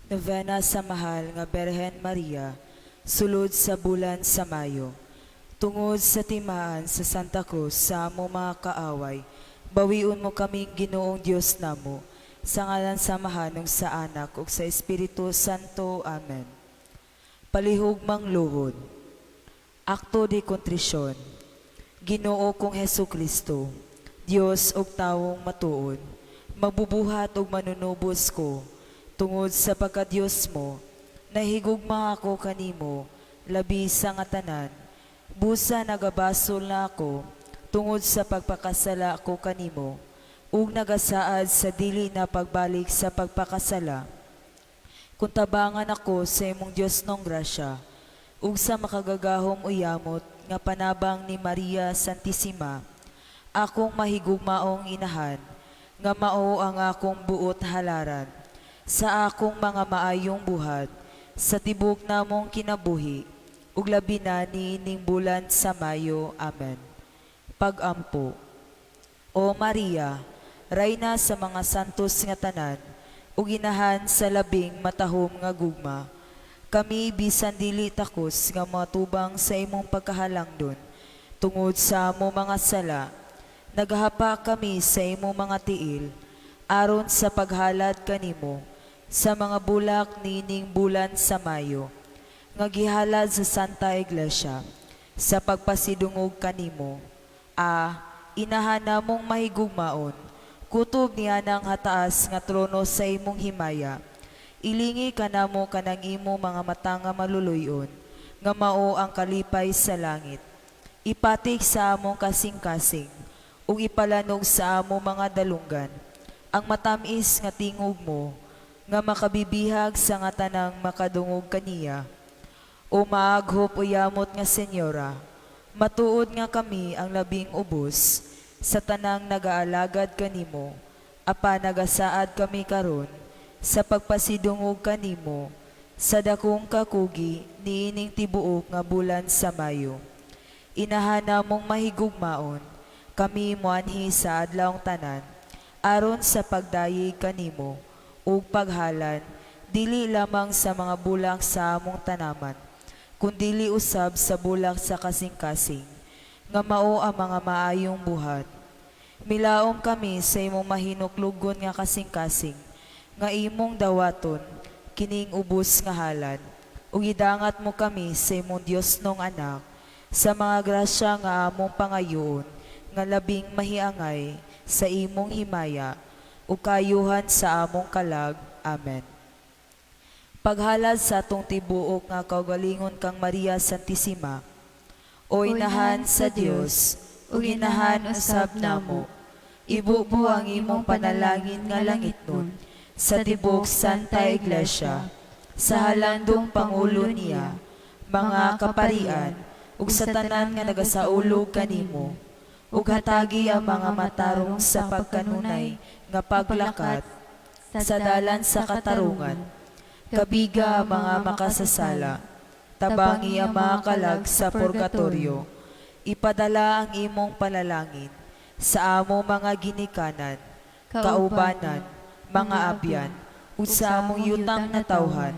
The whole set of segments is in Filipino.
Novena sa Mahal nga Berhen Maria, sulod sa bulan sa Mayo. Tungod sa timaan sa Santa Cruz sa amo mga kaaway, bawiun mo kaming Ginoong Dios namo, sa ngalan sa mahanong sa Anak ug sa Espiritu Santo. Amen. Palihugmang luhod. Akto de kontrisyon. Ginoo kong Hesu Kristo, Dios ug tawong matuod, magbubuhat ug manunubos ko, tungod sa pagka-Dios mo, nahigugma ako kanimo, labi sa nga tanan, busa nagabasol na ako, tungod sa pagpakasala ko kanimo, ug nagasaad sa dili na pagbalik sa pagpakasala. Kuntabangan ako sa imong Dios nong grasya, ug sa makagagahom uyamot nga panabang ni Maria Santissima, akong mahigugmaong inahan, nga mao ang akong buot halaran, sa akong mga maayong buhat, sa tibok namong kinabuhi, ug labi na niining bulan sa Mayo. Amen. Pagampo. O Maria, rayna sa mga santos nga tanan, ug inahan sa labing matahom nga gugma, kami bisan dili takos nga matubang sa imong pagkahalangdon, tungod sa amo mga sala, naghapa kami sa imong mga tiil, aron sa paghalad kanimo, sa mga bulak nining bulan sa Mayo, nga gihalad sa Santa Iglesia, sa pagpasidungog kanimo, inahan namong mahigugmaon, kutob niya ng hataas nga trono sa imong himaya, ilingi ka namo kanang imo mga mata nga maluluyon, nga mao ang kalipay sa langit. Ipatik sa among kasing-kasing, ug ipalanog sa amo mga dalunggan, ang matamis nga tingog mo, nga makabibihag sa nga tanang makadungog kaniya. O maaghop uyamot nga Senyora, matuod nga kami ang labing ubos, sa tanang nagaalagad kanimo, apa nagasaad kami karon, sa pagpasidungog kanimo, sa dakong kakugi niining tibuok nga bulan sa Mayo. Inahana mong mahigugmaon, kami moanhi sa adlawng tanan, aron sa pagdayeg kanimo, ug paghalan, dili lamang sa mga bulak sa among tanaman, kundili usab sa bulak sa kasing-kasing, nga mao ang mga maayong buhat. Milaom kami sa imong mahinuklugon nga kasing-kasing, nga imong dawaton, kining ubos nga halad, ug idangat mo kami sa imong Dios nong anak, sa mga grasya nga among pangayoon, nga labing mahiangay sa imong himaya, ug kayuhan sa among kalag. Amen. Paghalad sa atong tibuok nga kaugalingon kang Maria Santissima, o inahan sa Dios, ug inahan usab namo, ibubo ang imong panalangin nga langitnon, sa tibok Santa Iglesia, sa halandong pangulo niya, mga kaparian, ug sa tanan nga nagasaulog kanimo, ug hatagi ang mga matarong sa pagkanunay nga paglakat, sa dalan sa katarungan, kabiga ang mga makasasala, tabangi ang mga kalag sa purgatorio, ipadala ang imong panalangin sa amo mga ginikanan, kaubanan, mga abyan, ug sa among yutang na tawhan.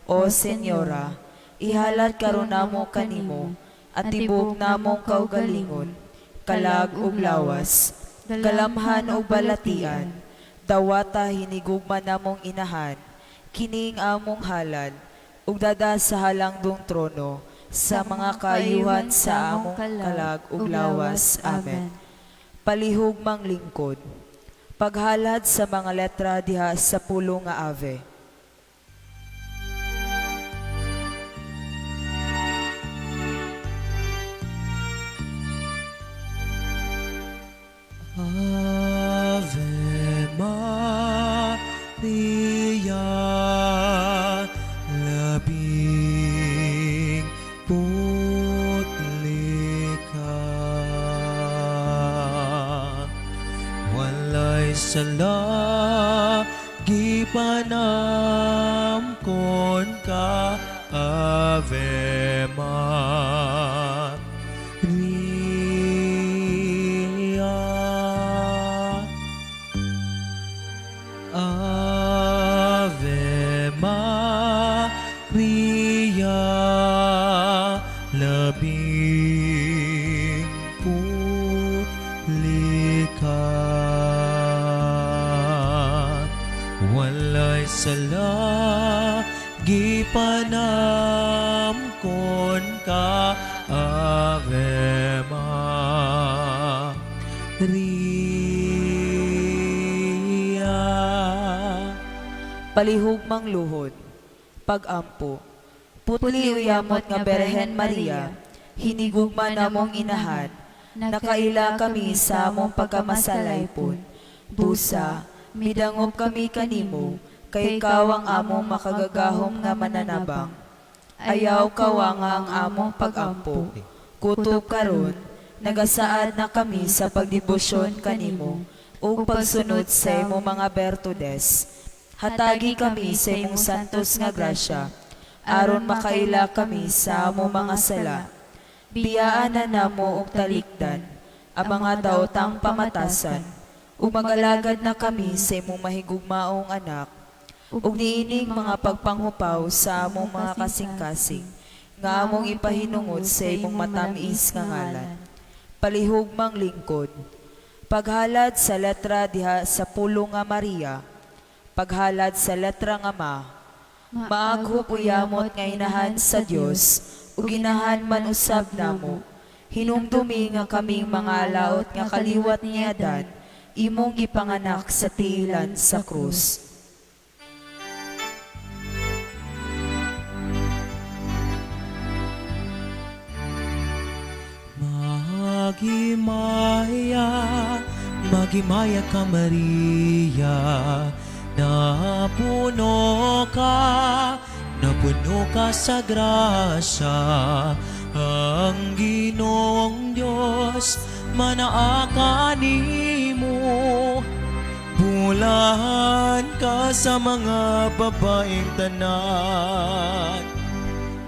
O Senyora, ihalad karon namo kanimo, at tibok namong kaugalingon, kalag ug lawas, kalamhan ug balatian, dawata hinigugma namong inahan, kining among halad, ug dada sa halangdong trono, sa mga kayuhan sa among kalag ug lawas. Amen. Palihugmang lingkod. Paghalad sa mga letra diha sa pulo nga ave. Ave Maria, labing putli ka, walay sala gipanamkon ka, Ave Maria. Ave Maria. labing pulikat. Walay sala gipanamkon ka Ave Maria. Palihugmang luhod, pagampo. Putli uyamot nga Berhen Maria, hinigugma namong inahan, nakaila kami sa among pagkamasalaypon. Busa, midangop kami kanimo, kay ikaw ang among makagagahom nga mananabang. Ayaw kawa nga ang among pagampo. Kutob karon, nagasaad na kami sa pagdibosyon kanimo, ug pagsunod sa imong mga bertudes. Hatagi kami sa imong santos nga grasya, aron makaila kami sa among mga sala. Biyaan na namo og talikdan ang mga daotang pamatasan, ug magalagad na kami sa imong mahigugmaong anak, ug niining mga pagpanghupaw sa among mga kasing-kasing, nga among ipahinungod sa imong matamis nga ngalan. Palihugmang lingkod, paghalad sa letra diha sa pulong nga Maria, paghalad sa letra nga Ma, maaghop uyamot nga inahan sa Dios, ug inahan man usab namo. Hinumdumi nga kaming mga laot nga kaliwat ni Adan, imong gipanganak sa tiilan sa krus. Magimaya ka Maria, napuno ka sa grasya, ang Ginoong Diyos manaa nimo. Bulahan ka sa mga babaeng tanan,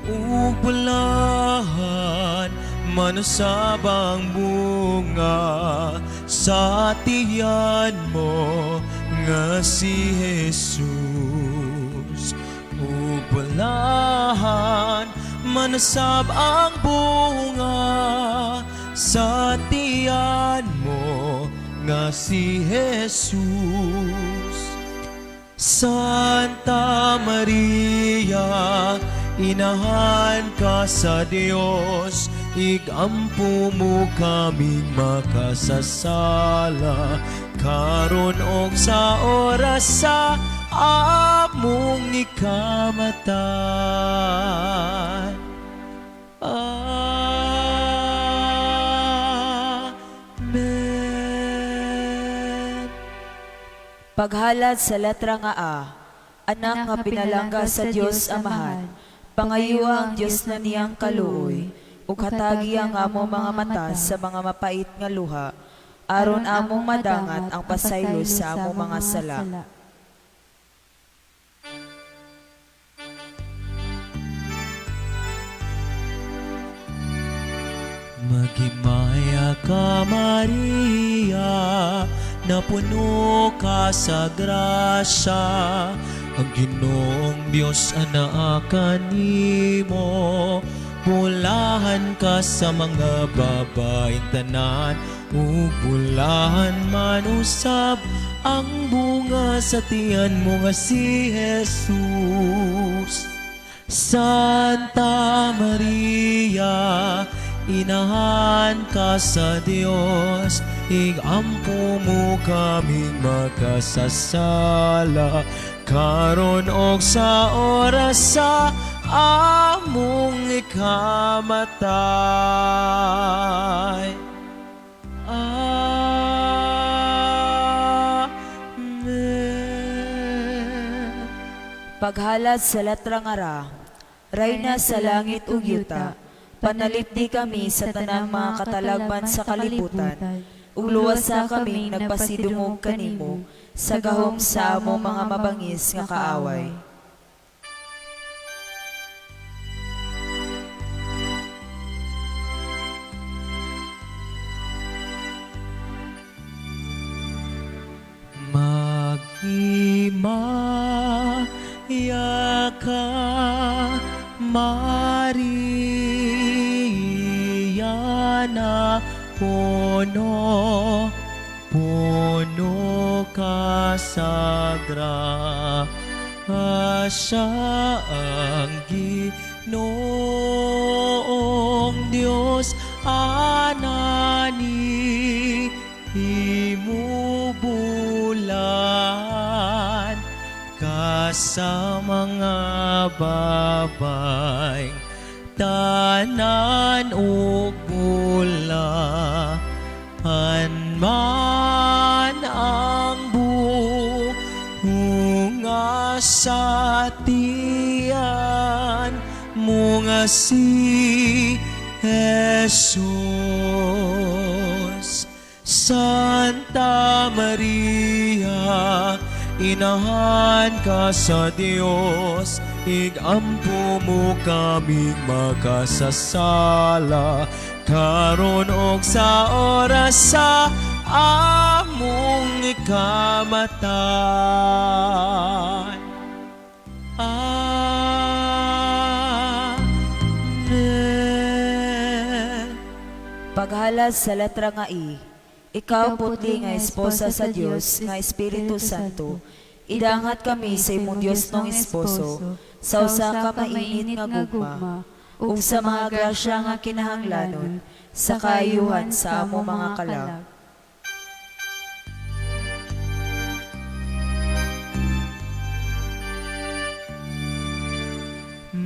ug bulahan manusab ang bunga sa tiyan mo nga si Jesus. Bulahan manusab ang bunga sa tiyan mo nga si Jesus. Santa Maria, inahan ka sa Dios, igampo mo kaming makasasala, karon og sa oras sa among ikamatay. Amen. Paghalad sa letra nga A, anak nga pinalangga sa Dios Amahan, pangayua ang Dios na niyang kaluoy, ug hatagi ang among mga mata sa mga mapait nga luha, aron among madangat ang pasaylo sa among mga sala. Maghimaya ka Maria, napuno ka sa grasya, ang Ginoong Diyos anaa nimo. Bulahan ka sa mga babaeng tanan, ug bulahan man usab ang bunga sa tiyan mo nga si Jesus. Santa Maria, inahan ka sa Dios, igampo mo kaming makasasala, karon og sa oras sa among ikamatay. Amen. Paghalad sa letra nga Ra, Rayna sa langit ug yuta, panalipdi kami sa tanang mga katalagman sa kalibutan, ug luwasa kaming nagpasidungog kanimo sa gahom sa among mga mabangis nga kaaway. Maghimaya ka Maria, na puno ka sa grasya ang Ginoong Diyos anani imubulan ka sa mga babay tanan ug bulan man ang bunga sa tiyan mo nga si Jesus. Santa Maria, inahan ka sa Dios, igampo mo kaming makasasala, karon og sa oras sa among ikamatan. Amen. Paghalad sa letra nga I, ikaw putli nga esposa sa Dios nga Espiritu Santo, idangat kami sa imong Dios nong esposo, sa usa ka mainit nga gugma, ug sa mga grasya nga kinahanglanon, sa kaayuhan sa amo mga kalag.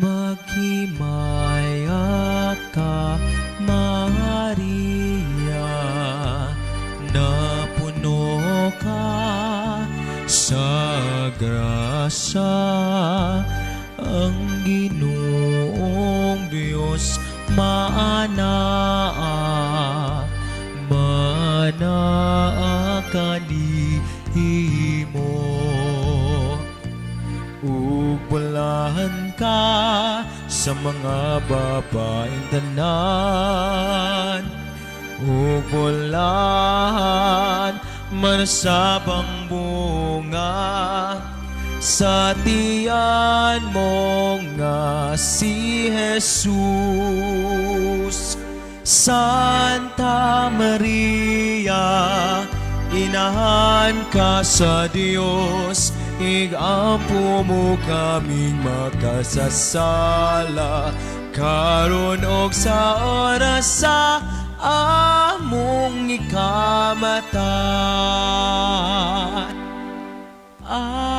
Maghimaya ka, Maria, na puno ka sa grasya, ang Ginoong Diyos manaa kanimo. Bulahan ka sa mga babaeng tanan, bulahan manasabang bunga sa tiyan mo nga si Jesus. Santa Maria, inahan ka sa Dios, igampo mo kaming makasasala, karon og sa oras sa among ikamatan. Amen.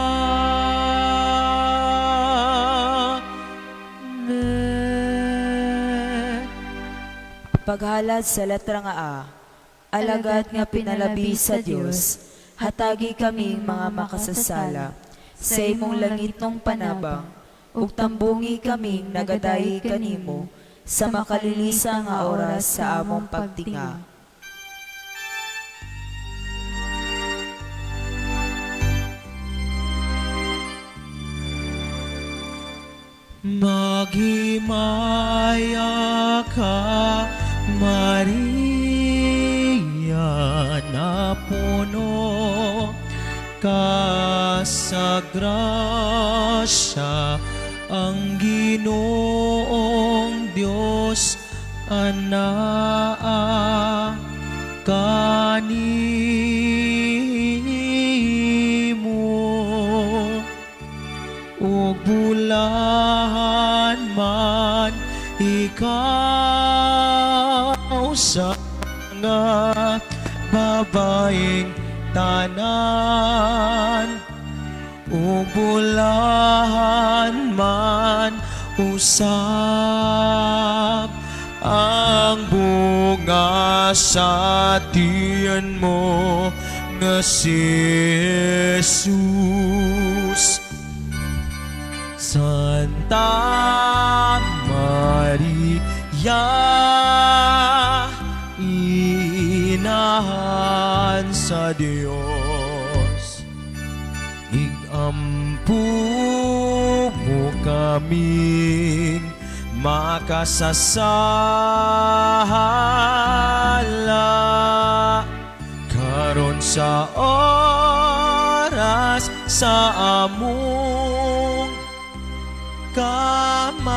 Paghalad sa letra nga A, alagad nga pinalabi sa Dios, hatagi kaming mga makasasala, sa imong langit nung panabang, ug tambungi kaming nagadayi kanimo, sa makalilisa nga oras sa among pagtinga. Maghimaya ka, Maria, na puno ka sa grasya, ang Ginoong Diyos anaa kanimo. Ug bulahan man ikaw sa mga babaeng tanan, ug bulahan man usab ang bunga sa tiyan mo nga si Jesus. Santa Maria, inahan sa Dios, igampo mo kaming makasasala, karon sa oras sa among kamatayon.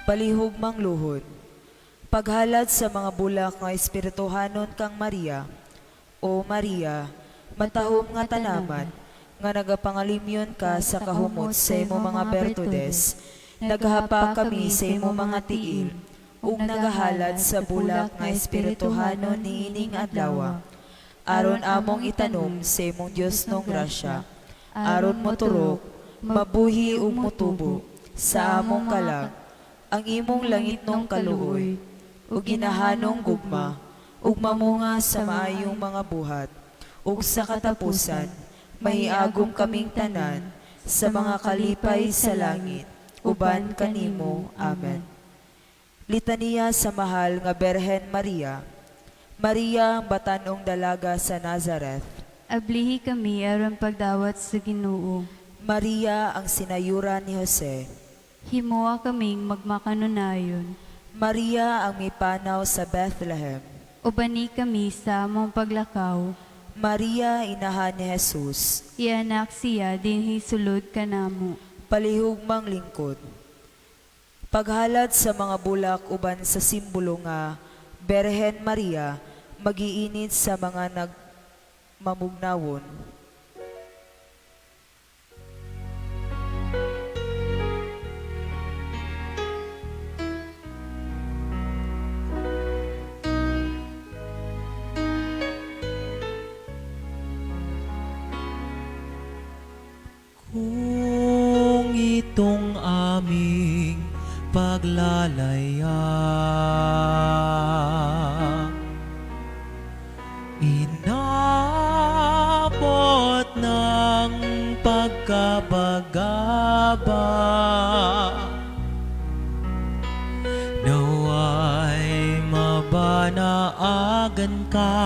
Palihog mang luhod. Paghalad sa mga bulak nga espirituhanon kang Maria, O Maria, matahom nga tanaman, nga nagapangalimyon ka sa kahumot sa imo mga bertudes, naghapa kami sa imo mga tiil, ug nagahalad sa bulak nga espirituhanon ni ining adlaw. Aron among itanom sa imong Dios nong grasya, aron moturok, mabuhi ug motubo sa among kalag, ang imong langit nong kaluoy, ug ginahanong gugma, ug mamunga sa maayong mga buhat, ug sa katapusan, mahiagom kaming tanan sa mga kalipay sa langit, uban kanimo. Amen. Litania sa mahal nga Berhen Maria. Maria, batanong dalaga sa Nazareth. Ablihi kami aron pagdawat sa Ginoo. Maria, ang sinayuran ni Jose. Himoa kaming magmakanunayon. Maria, ang mipanaw sa Bethlehem. Ubani kami sa among paglakaw. Maria, inahan ni Jesus. Ianak siya dinhi sulod kanamo. Palihog mang lingkod. Paghalad sa mga bulak uban sa simbolo nga Berhen Maria, magiinit sa mga nagmamugnawon. Kung itong aming paglalaya, inabot ng pagkabagaba, naway mabanaagan ka,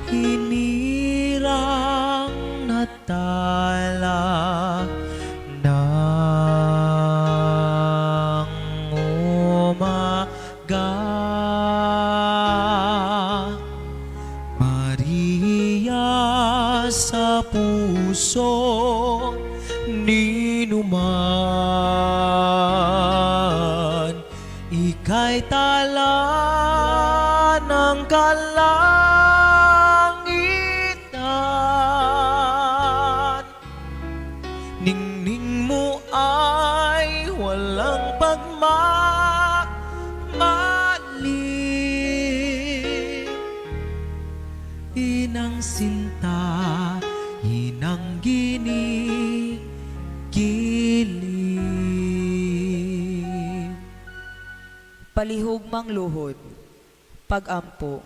hinirang natala ng umaga. Maria, sa puso ninuman, ika'y tala ng kalangitan. Ningning mo ay walang pagmamali. Inang sinta, inang ginigiling. Palihog mang luhod. Pagampo.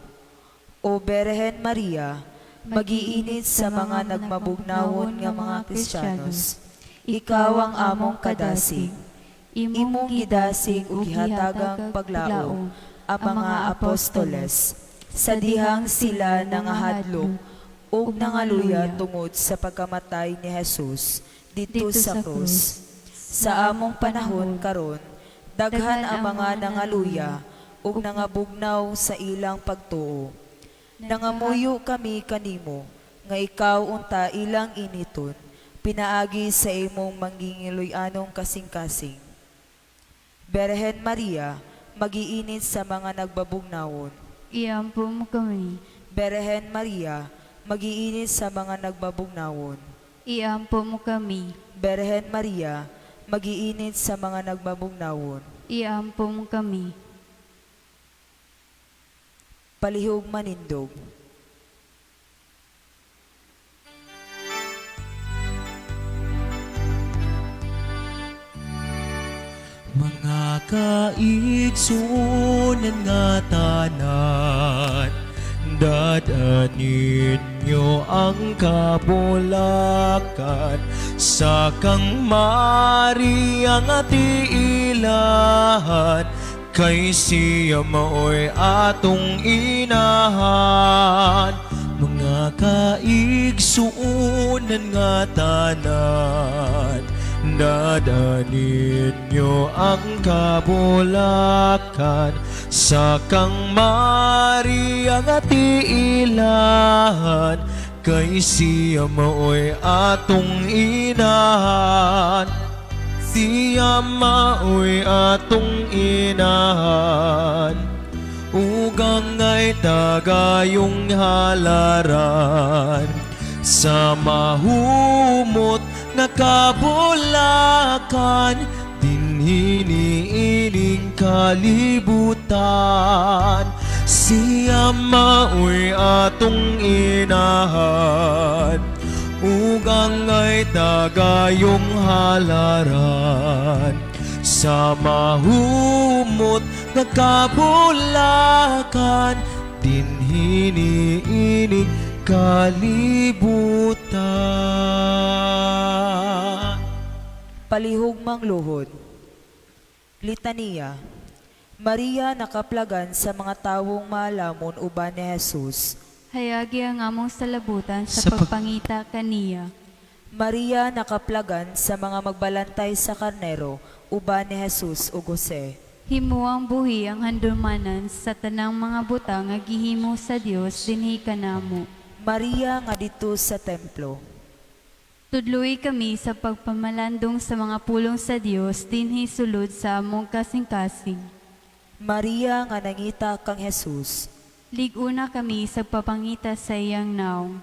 O Berhen Maria, magiinit sa mga nagmabugnawon nga mga Kristiyanos. Ikaw ang among kadasig. Imong gidasig ug gihatagang paglaom ang mga apostoles. Sa dihang sila nangahadlok ug nangaluya tungod sa pagkamatay ni Jesus dito sa krus. Sa among panahon karon, daghan ang mga nangaluya ug nangabugnaw sa ilang pagtuo. Nangamuyo kami kanimo, nga ikaw unta ilang initon, pinaagi sa imong mangingiloy-anong kasing-kasing. Berhen Maria, magiinit sa mga nagbabugnawon. Iampo mo kami. Berhen Maria, magiinit sa mga nagbabugnawon. Iampo mo kami. Berhen Maria, magiinit sa mga nagbabugnawon. Iampo mo kami. Palihog manindog. Mga kaigsunan nga tanan, dadanin nyo ang kabulakan sa kang Maria nga tiilahan, kay siya maoy atong inahan. Mga kaigsunan nga tanan, dadanin nyo ang kabulakan sa kang Maria nga tiilahan, kay siya maoy atong inahan. Tiya maoy atong inahan, ugang ay tagayong halaran. Sa mahumot nga kabulakan, dinhiniining kalibutan. Siya maoy atong inahan, ugang ay tagayong halaran. Sa mahumot nga kabulakan, dinhiniining kalibutan. Palihugmang luhod. Litania. Maria nakaplagan sa mga tawong maalamon uban ni Jesus. Hayagi ang among salabutan Sa sa pagpangita kaniya. Maria nakaplagan sa mga magbalantay sa karnero uban ni Jesus ug Jose. Himuang buhi ang handumanan sa tanang mga butang nga gihimo sa Dios dinhi kanamo. Maria nga dito sa templo. Tudloy kami sa pagpamalandong sa mga pulong sa Dios dinhi sulod sa among kasing-kasing. Maria nga nangita kang Jesus. Liguna kami sa papangita sa iyang naong.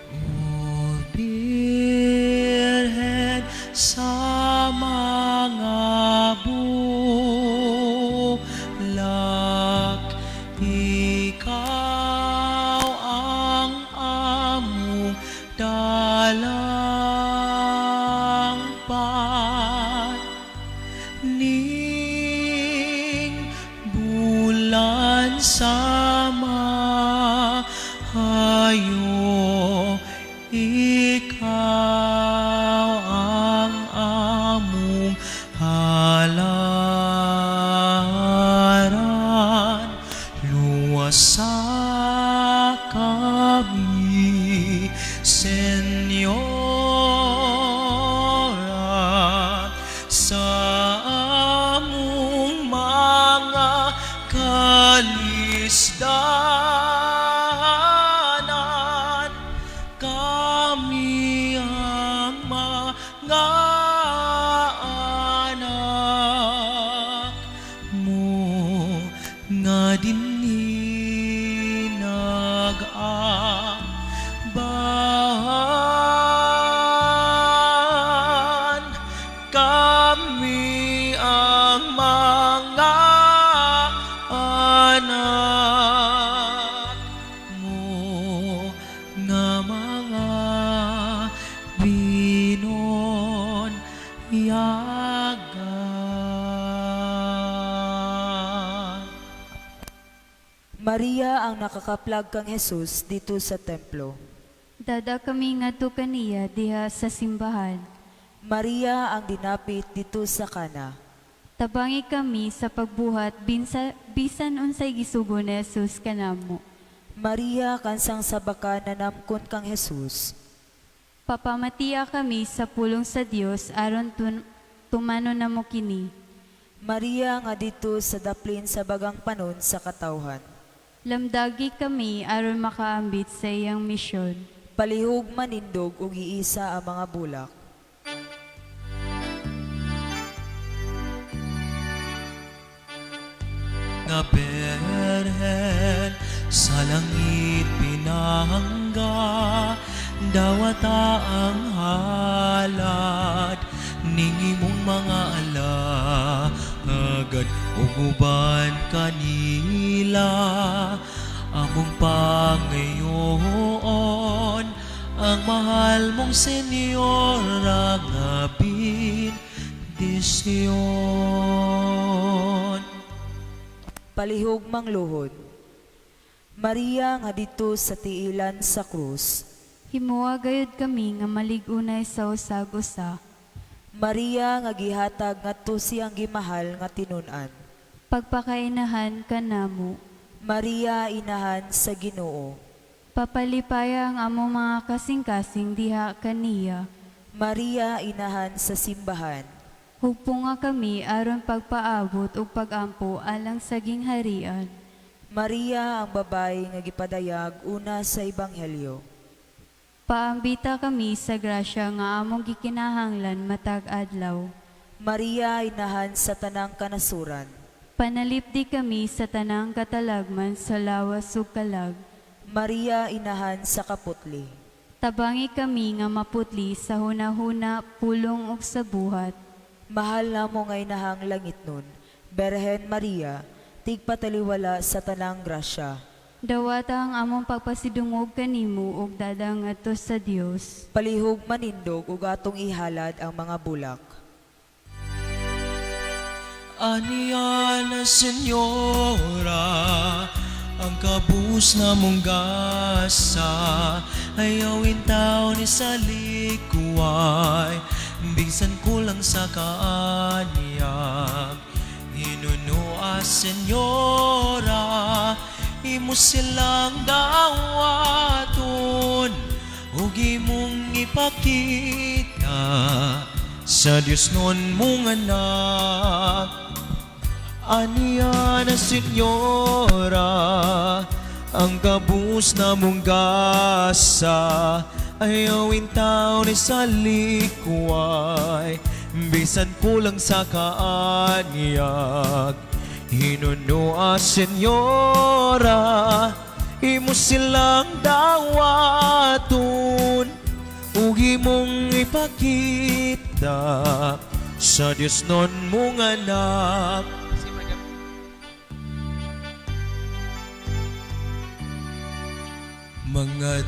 O Birhen sa mga bulak, ikaw ang among dalangpan. Ning bulan sama hayo, ikaw ang among halaran. Luwasa kami, Senyora, sa among mga kalisdanan. Kami ang mga anak mo nga dinhi nag-ambahan. Kami ang mga anak mo nga mga binonyagan. Maria ang nakakaplag kang Jesus dito sa templo. Dada kami ngadto kaniya diha sa simbahan. Maria ang dinapit dito sa kana. Tabangi kami sa pagbuhat bisan unsay gisugo ni Jesus kanamo. Maria kansang sabaka nanamkon kang Jesus. Papamatiya kami sa pulong sa Dios aron tumano na mo kini. Maria nga dito sa daplin sa bagang panon sa katawhan. Lamdagi kami aron makaambit sa iyang misyon. Palihog manindog ug iisa ang mga bulak. Nga Berhen sa langit pinahangga, dawata ang halad ning imong mga ala, agad uguban kanila among pangayoon. Ang mahal mong Senyora nga bendisyon. Palihog mangluhod. Maria nga dito sa tiilan sa krus. Himuwa gayud kami nga maligunay sa usag-usa. Maria nga gihatag ngadto siyang gimahal nga tinun-an. Pagpakainahan kanamo. Maria inahan sa Ginoo. Papalipaya ang among mga kasing-kasing diha kaniya. Maria inahan sa simbahan. Hugpo nga kami aron pagpaabot ug pagampo alang sa gingharian. Maria ang babae nga gipadayag una sa ebanghelyo. Paambita kami sa grasya nga among gikinahanglan matag adlaw. Maria inahan sa tanang kanasuran. Panalipdi kami sa tanang katalagman sa lawas ug kalag. Maria inahan sa kaputli. Tabangi kami nga maputli sa hunahuna, pulong ug sa buhat. Mahal na mo ngay nahang langit nun, Berhen Maria, tigpataliwala sa tanang grasya. Dawata ang among pagpasidungog kanimo ug dadang ato sa Dios. Palihog manindog ug atong ihalad ang mga bulak. Aniya na Senyora, ang kabus na mong gasa, ayawin tao ni sa likuay, bisan kulang sa kaanyag. Hinunua Senyora, imo silang dawaton, ug imong ipakita sa Dios nun mong anak. Aniya na Senyora, ang kabus na mong gasa, ayawin tao ni sa likuay, bisan kulang sa kaanyag. Hinunua Senyora, imo silang dawaton, ug imong ipakita sa Dios nun mong anak. Mga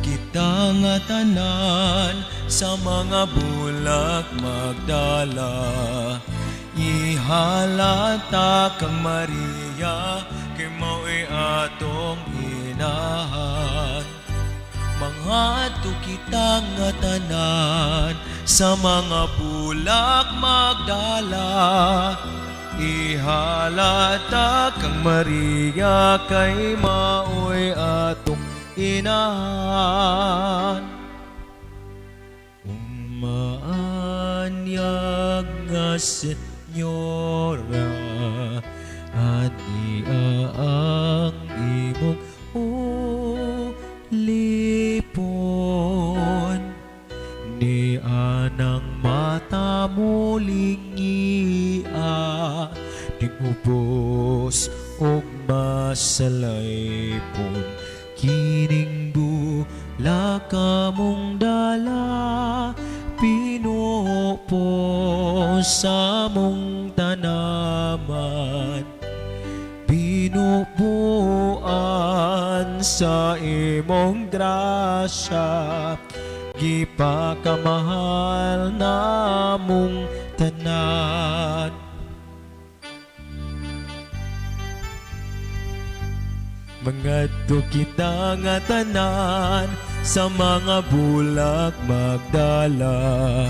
kita nga tanan sa mga bulak magdala, ihalata kang Maria, kay mao'y atong inahan. Mga kita nga tanan sa mga bulak magdala, ihalata kang Maria, kay mao'y atong inahan. Umaanyag nga Senyora, ania ang imong ulipon, ni anang mata mo lingia, di ubos og masalaypon. Kining dula ka mong dala, pinupo sa mong tanaman, pinupuan sa imong grasya, gipakamahal namong tanan. Mga kita nga tanan sa mga bulak magdala,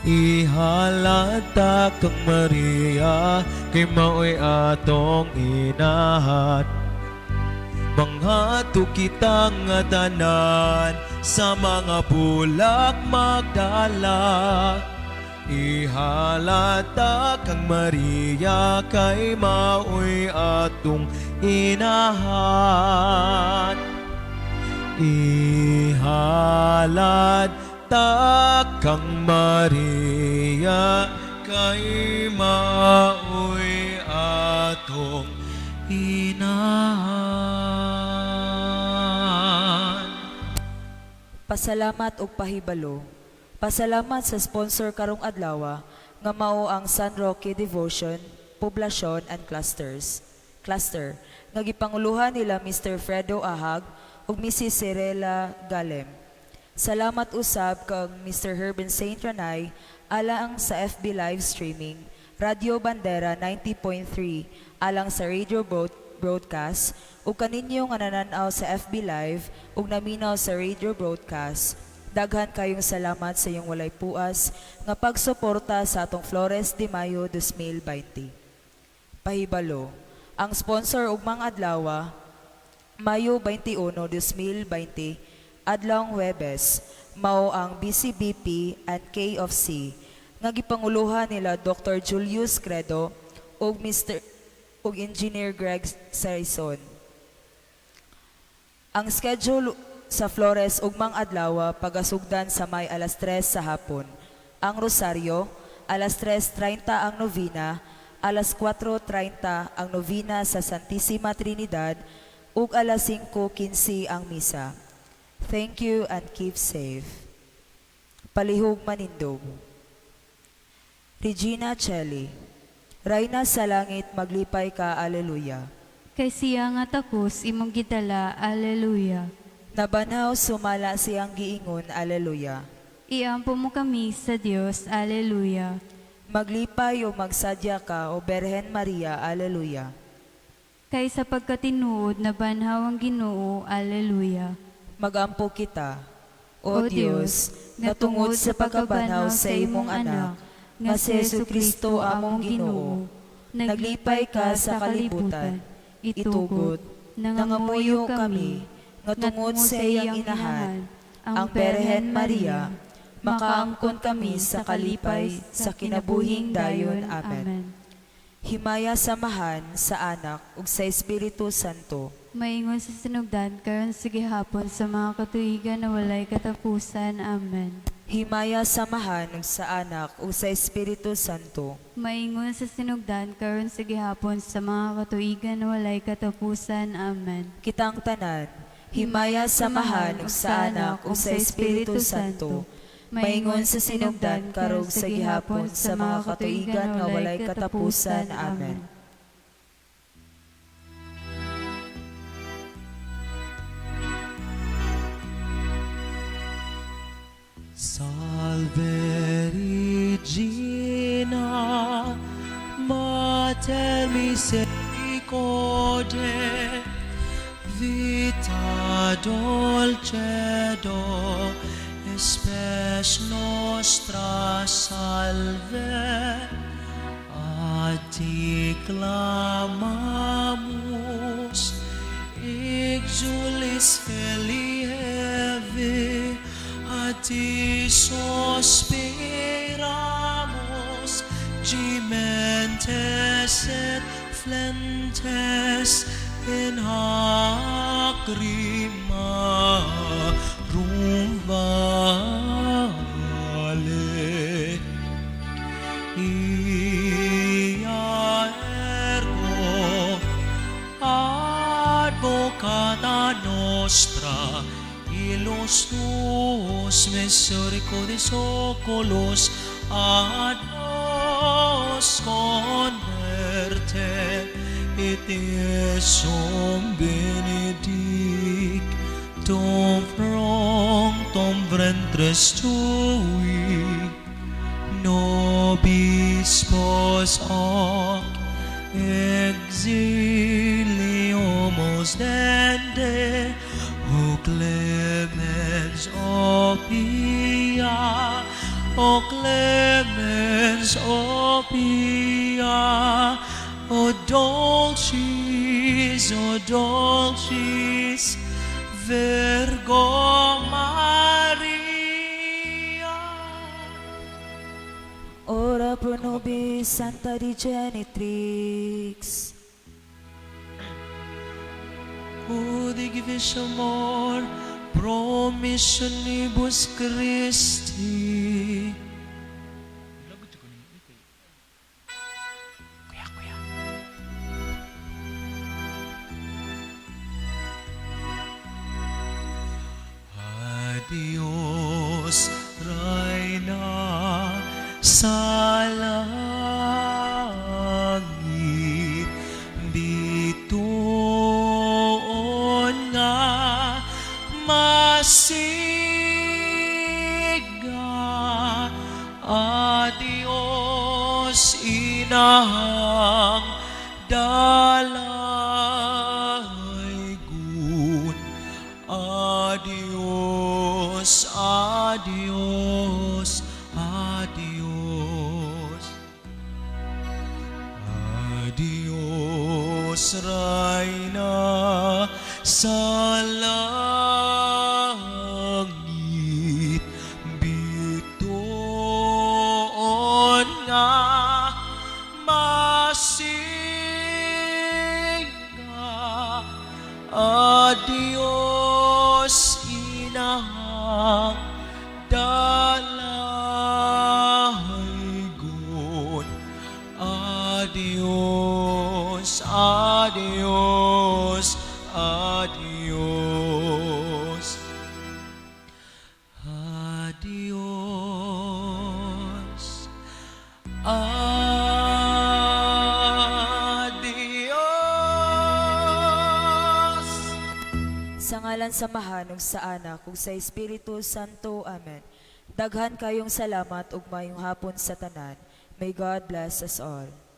ihalata kang Maria, kay mao'y atong inahan. Mga kita nga tanan sa mga bulak magdala, ihalata kang Maria, kay mao'y atong inahan. Ihalad ta kang Maria, kay mao'y atong inahan. Pasalamat ug pahibalo. Pasalamat sa sponsor karong adlaw nga mao ang San Roque Devotion, Poblasyon and Cluster nga gipanguluhan nila Mr. Fredo Ahag ug Mrs. Cirela Galem. Salamat usab kang Mr. Herben Saint Ranay alang sa FB live streaming, Radio Bandera 90.3 alang sa radio broadcast ug kaninyo nga nananaw sa FB live ug naminaw sa radio broadcast. Daghan kayong salamat sa iyong walay puas nga pagsuporta sa atong Flores de Mayo 2020. Pahibalo, ang sponsor ug mga adlaw Mayo 21, 2020, adlawng Huwebes, mao ang BCBP and KFC, nga gipanguluhan nila Dr. Julius Credo ug Engineer Greg Sarison. Ang schedule sa Flores ug Mang Adlaw pagasugdan sa may alas 3 sa hapon. Ang Rosario, alas 3:30 ang novena, alas 4:30 ang novena sa Santissima Trinidad ug alas 5:15 ang misa. Thank you and keep safe. Palihog Manindog. Regina Celli. Rayna sa langit, maglipay ka, Alleluia. Kay siya nga takos imong gidala, Alleluia. Nabanaw sumala siyang giingon, Alleluia. Iampo mo kami sa Dios, Alleluia. Maglipay o magsadya ka, o Berhen Maria, Alleluia. Kay sa pagkatinuod na banhaw ang Ginoo, Alleluia. Magampo kita, O Dios, nga tungod sa pagkabanhaw sa imong anak, nga si Jesucristo among Ginoo, naglipay ka sa kalibutan, itugod, nangamuyo kami, nga tungod sa iyang inahan, ang Berhen Maria, makaangkon kami sa kalipay sa kinabuhing dayon. Amen. Himaya samahan sa Anak ug sa Espiritu Santo. Maingon sa sinugdan karon sa gihapon sa mga katuigan na walay katapusan. Amen. Himaya samahan ug sa Anak ug sa Espiritu Santo. Maingon sa sinugdan karon sa gihapon sa mga katuigan na walay katapusan. Amen. Kitang tanan, himaya samahan ug sa Anak ug sa Espiritu Santo. Maingon sa sinugdan karong sa gihapon sa mga katuigan nga walay katapusan. Amen. Salve Regina, Mater Misericordiae, vita dulcedo, spes nostra salve, a ti clamamus, exulis Helievi, a ti sospiramus, gementes et flentes in lacrima vale. Ia ergo advocata nostra, illos tuos misericordis oculos ad nos converte, et Iesum benedictum fructum ventris tui, nobis pos hoc exiliumus dende, o clemens opia, o clemens opia, o dulcis, Virgo Maria. Ora pro nobis Santa Dei Genitrix. Udivis amor, promissionibus Christi. Adios, Reina sa langit, bituon nga masiga. Adios, inahang dalaygon. Adios, adios, adios. Adios, Reina sa langit, bituon dalahigon. Adios, adios, adios. Adios, adios. Sa ngalan sa Mahan ug sa Anak ug sa Espiritu Santo. Amen. Daghan kayong salamat ug mayong hapon sa tanan. May God bless us all.